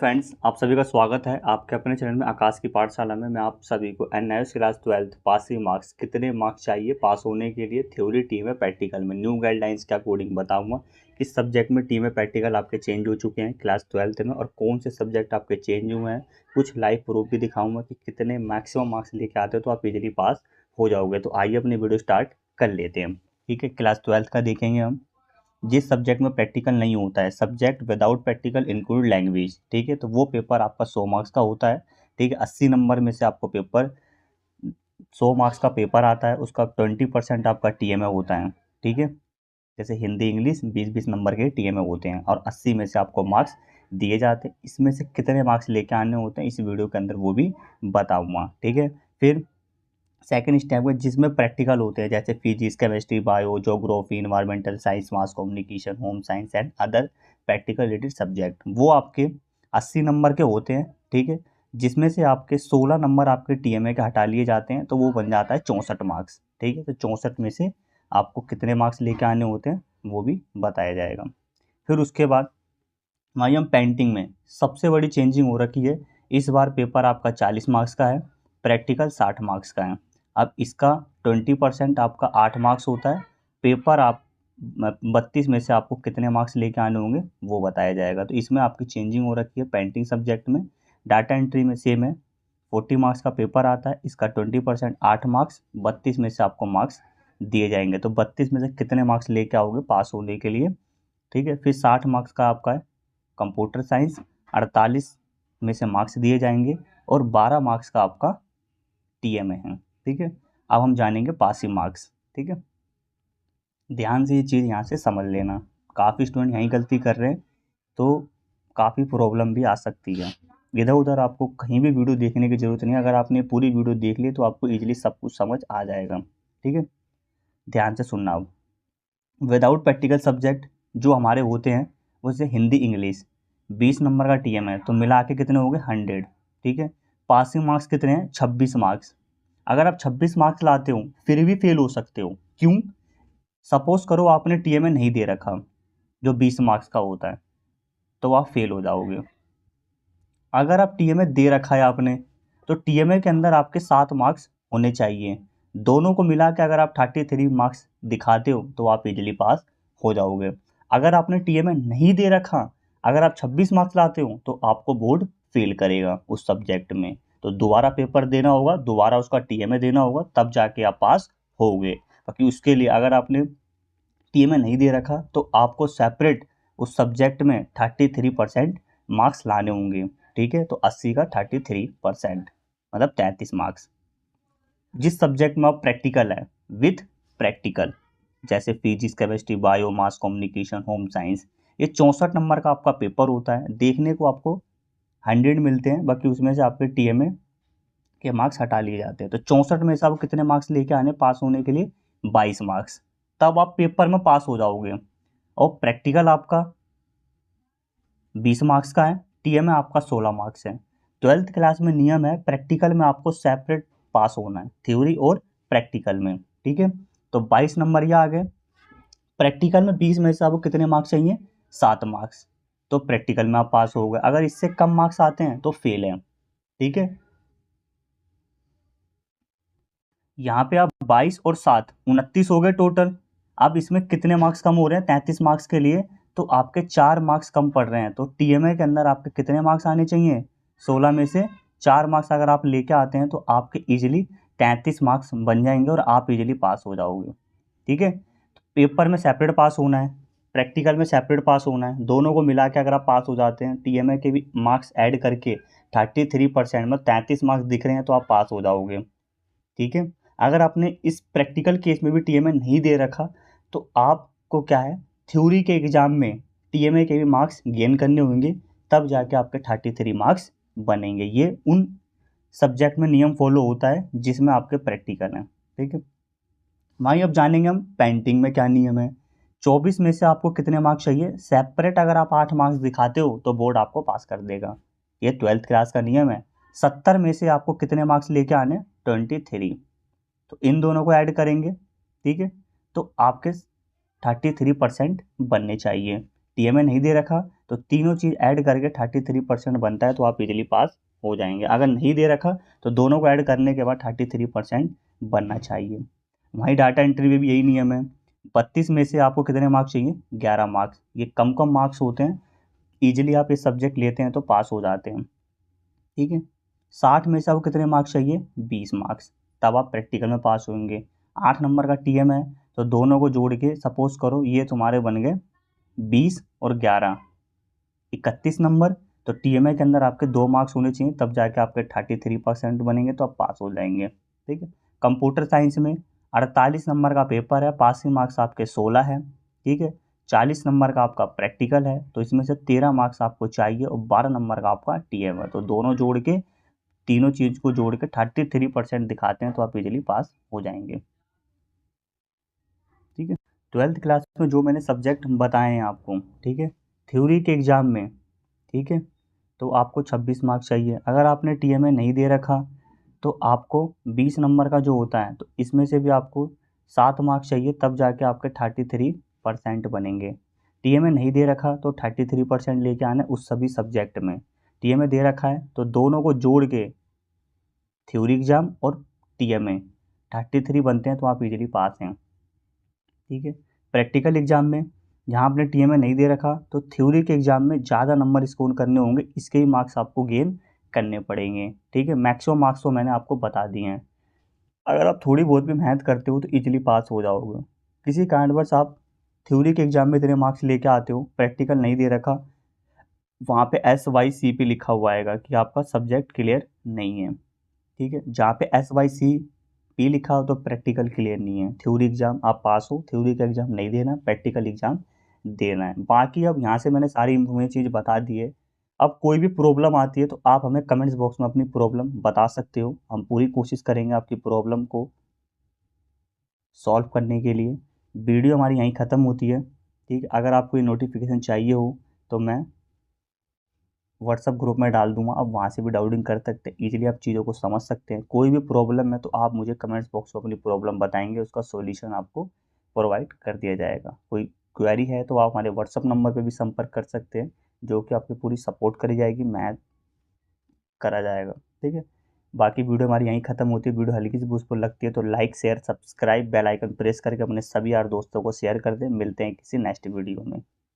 Friends, आप सभी का स्वागत है आपके अपने चैनल में आकाश की पाठशाला में। मैं आप सभी को एनआईओएस क्लास 12 पासिंग मार्क्स कितने मार्क्स चाहिए पास होने के लिए थ्योरी टीम में प्रैक्टिकल में न्यू गाइडलाइंस के अकॉर्डिंग बताऊंगा। किस सब्जेक्ट में टीम में प्रैक्टिकल आपके चेंज हो चुके हैं क्लास 12 में और कौन से सब्जेक्ट आपके चेंज हुए हैं। कुछ लाइव प्रूफ भी दिखाऊंगा कि कितने मैक्सिमम मार्क्स लेके आते हो तो आप इजीली पास हो जाओगे। तो आइए अपनी वीडियो स्टार्ट कर लेते हैं। ठीक है, क्लास 12 का देखेंगे हम। जिस सब्जेक्ट में प्रैक्टिकल नहीं होता है, subject without practical include language, ठीक है, तो वो पेपर आपका 100 मार्क्स का होता है। ठीक है, 80 नंबर में से आपको पेपर 100 मार्क्स का पेपर आता है, उसका 20% आपका टीएमए होता है। ठीक है, जैसे हिंदी इंग्लिश 20-20 नंबर के टीएमए होते हैं और 80 में से आपको मार्क्स दिए जाते हैं। इसमें से कितने मार्क्स लेके आने होते हैं इस वीडियो के अंदर वो भी बताऊँगा। ठीक है, फिर सेकंड स्टेप में जिसमें प्रैक्टिकल होते हैं जैसे physics, chemistry, bio, geography, environmental science, mass communication, home science and other practical related subject, वो आपके 80 नंबर के होते हैं। ठीक है, जिसमें से आपके 16 नंबर आपके टीएमए के हटा लिए जाते हैं तो वो बन जाता है 64 मार्क्स। ठीक है, तो 64 में से आपको कितने मार्क्स लेके आने होते हैं वो भी बताया जाएगा। फिर उसके बाद हमारी हम पेंटिंग में सबसे बड़ी चेंजिंग हो रखी है। इस बार पेपर आपका 40 मार्क्स का है, प्रैक्टिकल 60 मार्क्स का है। अब इसका 20% आपका 8 मार्क्स होता है। पेपर आप 32 में से आपको कितने मार्क्स लेके आने होंगे वो बताया जाएगा। तो इसमें आपकी चेंजिंग हो रखी है पेंटिंग सब्जेक्ट में। डाटा एंट्री में सेम है, 40 मार्क्स का पेपर आता है, इसका 20% 8 मार्क्स, 32 में से आपको मार्क्स दिए जाएंगे। तो 32 में से कितने मार्क्स लेके आओगे पास होने के लिए। ठीक है, फिर 60 मार्क्स का आपका है कंप्यूटर साइंस, 48 में से मार्क्स दिए जाएंगे और 12 मार्क्स का आपका टीएमए है। ठीक है, अब हम जानेंगे पासिंग मार्क्स। ठीक है, ध्यान से ये चीज़ यहाँ से समझ लेना, काफ़ी स्टूडेंट यहीं गलती कर रहे हैं तो काफ़ी प्रॉब्लम भी आ सकती है। इधर उधर आपको कहीं भी वीडियो देखने की ज़रूरत नहीं है, अगर आपने पूरी वीडियो देख ली तो आपको ईजिली सब कुछ समझ आ जाएगा। ठीक है, ध्यान से सुनना। अब विदाउट प्रैक्टिकल सब्जेक्ट जो हमारे होते हैं वो जैसे हिंदी इंग्लिश 20 नंबर का टीएम है तो मिला के कितने हो गए 100। ठीक है, पासिंग मार्क्स कितने हैं 26 मार्क्स। अगर आप 26 मार्क्स लाते हो फिर भी फेल हो सकते हो। क्यों? सपोज करो आपने टीएमए नहीं दे रखा जो 20 मार्क्स का होता है तो आप फेल हो जाओगे। अगर आप टीएमए दे रखा है आपने तो टीएमए के अंदर आपके 7 मार्क्स होने चाहिए। दोनों को मिला के अगर आप 33 मार्क्स दिखाते हो तो आप इजीली पास हो जाओगे। अगर आपने टीएमए नहीं दे रखा, अगर आप 26 मार्क्स लाते हो तो आपको बोर्ड फेल करेगा उस सब्जेक्ट में, तो दोबारा पेपर देना होगा, दोबारा उसका टीएमए देना होगा, तब जाके आप पास होगे। बाकी उसके लिए अगर आपने टीएमए नहीं दे रखा तो आपको सेपरेट उस सब्जेक्ट में 33% मार्क्स लाने होंगे। ठीक है, तो 80 का 33% मतलब 33 मार्क्स। जिस सब्जेक्ट में आप प्रैक्टिकल है विथ प्रैक्टिकल जैसे physics, chemistry, bio, mass communication, home science, ये 64 नंबर का आपका पेपर होता है। देखने को आपको 100 मिलते हैं, बाकी उसमें से आपके टीएमए के मार्क्स हटा लिए जाते हैं। तो 64 में से आपको कितने मार्क्स लेके आने पास होने के लिए 22 मार्क्स, तब आप पेपर में पास हो जाओगे। और प्रैक्टिकल आपका 20 मार्क्स का है, टीएमए आपका 16 मार्क्स है। 12th क्लास में नियम है प्रैक्टिकल में आपको सेपरेट पास होना है, थ्योरी और प्रैक्टिकल में। ठीक है, तो 22 नंबर ये आ गए। प्रैक्टिकल में 20 में से आपको कितने मार्क्स चाहिए 7 मार्क्स, तो प्रैक्टिकल में आप पास हो गए। अगर इससे कम मार्क्स आते हैं तो फेल हैं। ठीक है, यहाँ पे आप 22 और 7 29 हो गए टोटल। अब इसमें कितने मार्क्स कम हो रहे हैं 33 मार्क्स के लिए, तो आपके 4 मार्क्स कम पड़ रहे हैं। तो टीएमए के अंदर आपके कितने मार्क्स आने चाहिए 16 में से 4 मार्क्स अगर आप लेके आते हैं तो आपके इजीली 33 मार्क्स बन जाएंगे और आप इजीली पास हो जाओगे। ठीक है, तो पेपर में सेपरेट पास होना है, प्रैक्टिकल में सेपरेट पास होना है, दोनों को मिला के अगर आप पास हो जाते हैं टीएमए के भी मार्क्स ऐड करके 33% में 33 मार्क्स दिख रहे हैं तो आप पास हो जाओगे। ठीक है, अगर आपने इस प्रैक्टिकल केस में भी टीएमए नहीं दे रखा तो आपको क्या है थ्योरी के एग्जाम में टीएमए के भी मार्क्स गेन करने होंगे, तब जाके आपके 33 मार्क्स बनेंगे। ये उन सब्जेक्ट में नियम फॉलो होता है जिसमें आपके प्रैक्टिकल हैं। ठीक है, वहीं अब जानेंगे हम पेंटिंग में क्या नियम है। 24 में से आपको कितने मार्क्स चाहिए सेपरेट, अगर आप 8 मार्क्स दिखाते हो तो बोर्ड आपको पास कर देगा, ये 12th क्लास का नियम है। 70 में से आपको कितने मार्क्स लेके आने 23, तो इन दोनों को ऐड करेंगे। ठीक है, तो आपके 33% बनने चाहिए। TMA नहीं दे रखा तो तीनों चीज़ ऐड करके 33% बनता है, तो आप इजीली पास हो जाएंगे। अगर नहीं दे रखा तो दोनों को ऐड करने के बाद 33% बनना चाहिए। वहीं डाटा एंट्री में भी यही नियम है। 32 में से आपको कितने मार्क्स चाहिए? 11 मार्क्स। ये कम कम मार्क्स होते हैं, ईजिली आप ये सब्जेक्ट लेते हैं तो पास हो जाते हैं, ठीक है। 60 में से आपको कितने मार्क्स चाहिए? 20 मार्क्स, तब आप प्रैक्टिकल में पास होंगे। 8 नंबर का TM है, तो दोनों को जोड़ के सपोज करो ये तुम्हारे बन गए 20 और 11, 31 नंबर। तो TMA के अंदर आपके 2 मार्क्स होने चाहिए, तब जाके आपके 33% बनेंगे, तो आप पास हो जाएंगे, ठीक है। कंप्यूटर साइंस में 48 नंबर का पेपर है, पासिंग मार्क्स आपके 16 है, ठीक है। 40 नंबर का आपका प्रैक्टिकल है, तो इसमें से 13 मार्क्स आपको चाहिए और 12 नंबर का आपका TM है। तो दोनों जोड़ के, तीनों चीज़ को जोड़ के 33% दिखाते हैं, तो आप इजीली पास हो जाएंगे, ठीक है। 12th क्लास में जो मैंने सब्जेक्ट बताए हैं आपको, ठीक है, थ्योरी के एग्ज़ाम में, ठीक है, तो आपको 26 मार्क्स चाहिए। अगर आपने TMA नहीं दे रखा तो आपको 20 नंबर का जो होता है, तो इसमें से भी आपको 7 मार्क्स चाहिए, तब जाके आपके 33% बनेंगे। TMA नहीं दे रखा तो 33% लेके आना उस सभी सब्जेक्ट में। TMA दे रखा है तो दोनों को जोड़ के थ्योरी एग्ज़ाम और TMA 33 बनते हैं, तो आप इजीली पास हैं, ठीक है। प्रैक्टिकल एग्जाम में जहाँ आपने TMA नहीं दे रखा तो थ्योरी के एग्जाम में ज़्यादा नंबर स्कोर करने होंगे, इसके ही मार्क्स आपको गेन करने पड़ेंगे, ठीक है। मैक्सिमम मार्क्स तो मैंने आपको बता दिए हैं। अगर आप थोड़ी बहुत भी मेहनत करते हो तो इजीली पास हो जाओगे। किसी कारणवश आप थ्योरी के एग्जाम में इतने मार्क्स लेके आते हो, प्रैक्टिकल नहीं दे रखा, वहाँ पे SYCP लिखा हुआ आएगा कि आपका सब्जेक्ट क्लियर नहीं है, ठीक है। जहाँ पे SYCP लिखा हो तो प्रैक्टिकल क्लियर नहीं है। थ्योरी एग्जाम आप पास हो, थ्योरी का एग्जाम नहीं देना, प्रैक्टिकल एग्जाम देना है। बाकी अब यहाँ से मैंने सारी इन्फॉर्मेशन चीज़ बता दी है। अब कोई भी प्रॉब्लम आती है तो आप हमें कमेंट्स बॉक्स में अपनी प्रॉब्लम बता सकते हो, हम पूरी कोशिश करेंगे आपकी प्रॉब्लम को सॉल्व करने के लिए। वीडियो हमारी यहीं ख़त्म होती है, ठीक है। अगर आपको ये नोटिफिकेशन चाहिए हो तो मैं व्हाट्सअप ग्रुप में डाल दूंगा, आप वहाँ से भी डाउनलोडिंग कर सकते हैं, इजीली आप चीज़ों को समझ सकते हैं। कोई भी प्रॉब्लम है तो आप मुझे कमेंट्स बॉक्स में अपनी प्रॉब्लम बताएंगे, उसका सॉल्यूशन आपको प्रोवाइड कर दिया जाएगा। कोई क्वेरी है तो आप हमारे व्हाट्सअप नंबर पे भी संपर्क कर सकते हैं, जो कि आपकी पूरी सपोर्ट करी जाएगी, मैथ करा जाएगा, ठीक है। बाकी वीडियो हमारी यहीं ख़त्म होती है। वीडियो हल्की सी यूज़फुल लगती है तो like, share, subscribe, bell icon press करके अपने सभी यार दोस्तों को शेयर कर दें। मिलते हैं किसी नेक्स्ट वीडियो में।